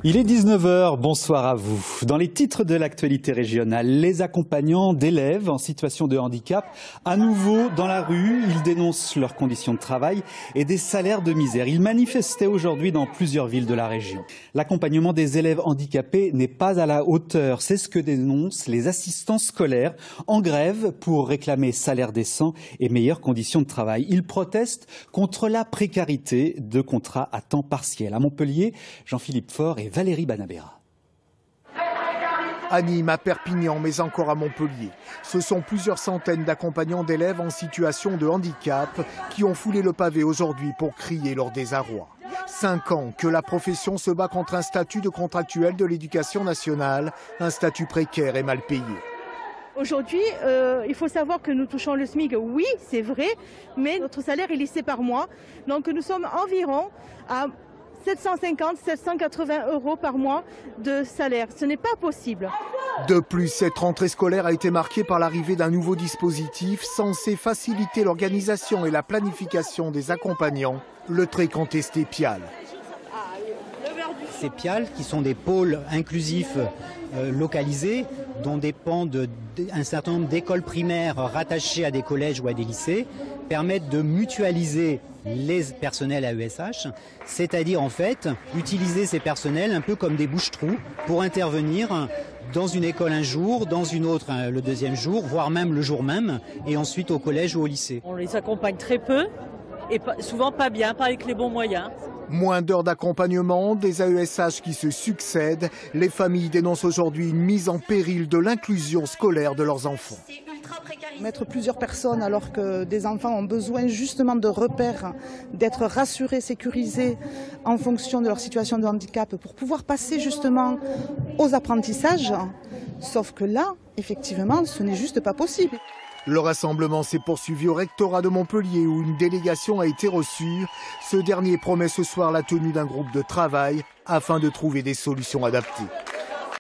Il est 19 h, bonsoir à vous. Dans les titres de l'actualité régionale, les accompagnants d'élèves en situation de handicap, à nouveau dans la rue, ils dénoncent leurs conditions de travail et des salaires de misère. Ils manifestaient aujourd'hui dans plusieurs villes de la région. L'accompagnement des élèves handicapés n'est pas à la hauteur, c'est ce que dénoncent les assistants scolaires en grève pour réclamer salaire décent et meilleures conditions de travail. Ils protestent contre la précarité de contrats à temps partiel. À Montpellier, Jean-Philippe Faure et Valérie Banabera. À Nîmes, à Perpignan, mais encore à Montpellier. Ce sont plusieurs centaines d'accompagnants d'élèves en situation de handicap qui ont foulé le pavé aujourd'hui pour crier leur désarroi. 5 ans que la profession se bat contre un statut de contractuel de l'éducation nationale, un statut précaire et mal payé. Aujourd'hui, il faut savoir que nous touchons le SMIC, oui, c'est vrai, mais notre salaire est lissé par mois. Donc nous sommes environ à 750-780 € par mois de salaire. Ce n'est pas possible. De plus, cette rentrée scolaire a été marquée par l'arrivée d'un nouveau dispositif censé faciliter l'organisation et la planification des accompagnants, le très contesté PIAL. Ces PIAL, qui sont des pôles inclusifs localisés, dont dépendent un certain nombre d'écoles primaires rattachées à des collèges ou à des lycées, permettent de mutualiser les personnels AESH, c'est-à-dire en fait utiliser ces personnels un peu comme des bouches-trous pour intervenir dans une école un jour, dans une autre le deuxième jour, voire même le jour même, et ensuite au collège ou au lycée. On les accompagne très peu et souvent pas bien, pas avec les bons moyens. Moins d'heures d'accompagnement, des AESH qui se succèdent. Les familles dénoncent aujourd'hui une mise en péril de l'inclusion scolaire de leurs enfants. Mettre plusieurs personnes alors que des enfants ont besoin justement de repères, d'être rassurés, sécurisés en fonction de leur situation de handicap pour pouvoir passer justement aux apprentissages. Sauf que là, effectivement, ce n'est juste pas possible. Le rassemblement s'est poursuivi au rectorat de Montpellier où une délégation a été reçue. Ce dernier promet ce soir la tenue d'un groupe de travail afin de trouver des solutions adaptées.